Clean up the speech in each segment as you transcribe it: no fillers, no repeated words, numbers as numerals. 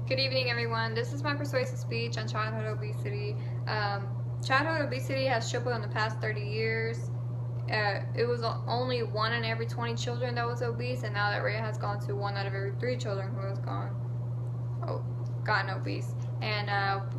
Good evening, everyone. This is my persuasive speech on childhood obesity. Childhood obesity has tripled in the past 30 years. It was only 1 in every 20 children that was obese, and now that rate has gone to 1 out of every 3 children who has gotten obese. And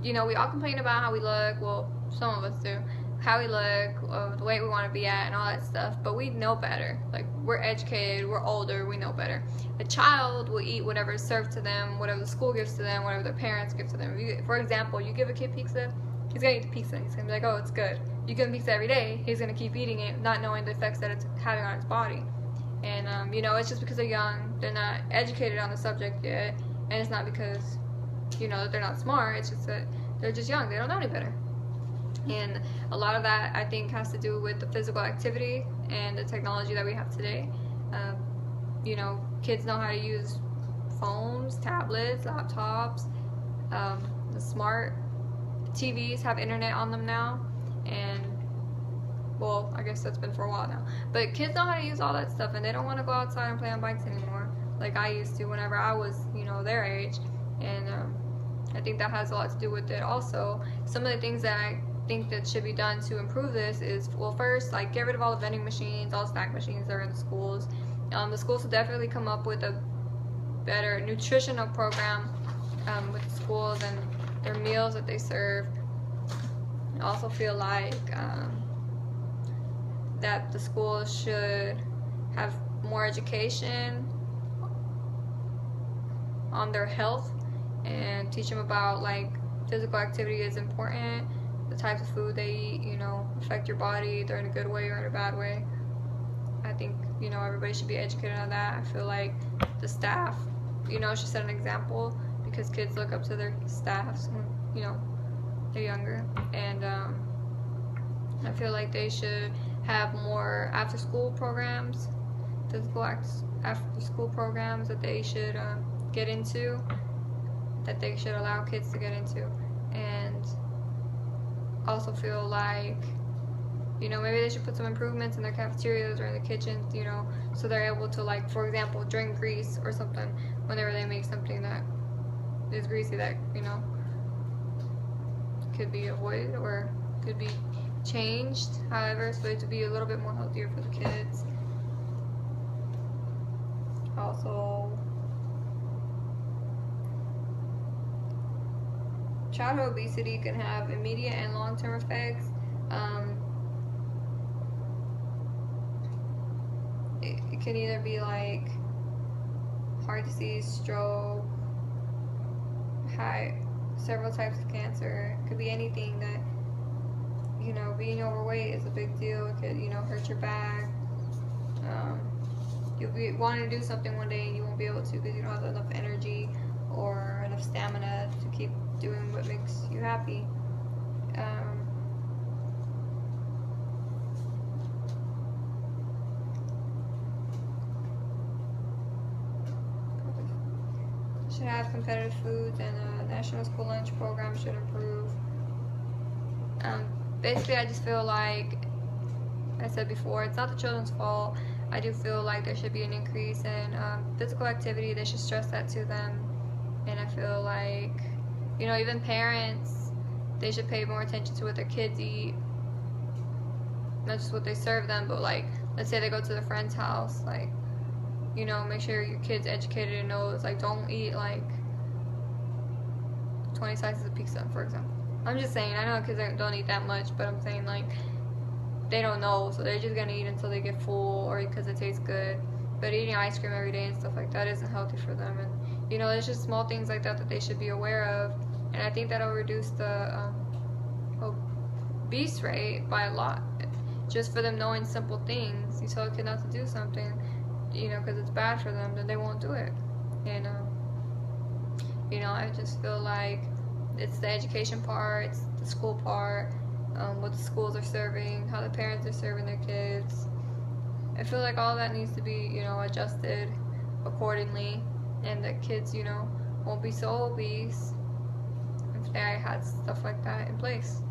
we all complain about how we look. Well, some of us do. How we look, the weight we want to be at, and all that stuff. But we know better. Like, we're educated, we're older, we know better. A child will eat whatever is served to them, whatever the school gives to them, whatever their parents give to them. For example, you give a kid pizza, he's gonna eat the pizza. He's gonna be like, oh, it's good. You give him pizza every day, he's gonna keep eating it, not knowing the effects that it's having on his body. And it's just because they're young, they're not educated on the subject yet, and it's not because that they're not smart. It's just that they're just young. They don't know any better. And a lot of that, I think, has to do with the physical activity and the technology that we have today. Kids know how to use phones, tablets, laptops. The smart TVs have internet on them now, and well, I guess that's been for a while now. But kids know how to use all that stuff, and they don't want to go outside and play on bikes anymore like I used to whenever I was, their age. And I think that has a lot to do with it. Also, some of the things that I think that should be done to improve this is, well, first, like, get rid of all the vending machines, all snack machines that are in the schools. The schools will definitely come up with a better nutritional program with the schools and their meals that they serve. I also feel like that the schools should have more education on their health and teach them about, like, physical activity is important. The types of food they eat, affect your body, either in a good way or in a bad way. I think, everybody should be educated on that. I feel like the staff, should set an example, because kids look up to their staffs when, they're younger. And I feel like they should have more after-school programs, physical after-school programs that they should get into, that they should allow kids to get into. And also feel like, maybe they should put some improvements in their cafeterias or in the kitchens, so they're able to, like, for example, drain grease or something whenever they make something that is greasy that, could be avoided or could be changed, however, so it to be a little bit more healthier for the kids. Also, childhood obesity can have immediate and long-term effects. It can either be like heart disease, stroke, several types of cancer. It could be anything that, being overweight is a big deal. It could, hurt your back. You'll be wanting to do something one day and you won't be able to because you don't have enough energy or enough stamina to keep doing what makes you happy. Should have competitive foods, and national school lunch program should improve. Basically, I just feel like I said before, it's not the children's fault. I do feel like there should be an increase in physical activity. They should stress that to them. And I feel like, even parents, they should pay more attention to what their kids eat. Not just what they serve them, but, like, let's say they go to their friend's house, like, make sure your kid's educated and knows, like, don't eat, like, 20 slices of pizza, for example. I'm just saying, I know kids don't eat that much, but I'm saying, like, they don't know, so they're just gonna eat until they get full or because it tastes good. But eating ice cream every day and stuff like that isn't healthy for them. And there's just small things like that that they should be aware of. And I think that'll reduce the obese rate by a lot. Just for them knowing simple things. You tell a kid not to do something, because it's bad for them, then they won't do it. And I just feel like it's the education part, it's the school part, what the schools are serving, how the parents are serving their kids. I feel like all that needs to be, adjusted accordingly, and that kids, won't be so obese if they had stuff like that in place.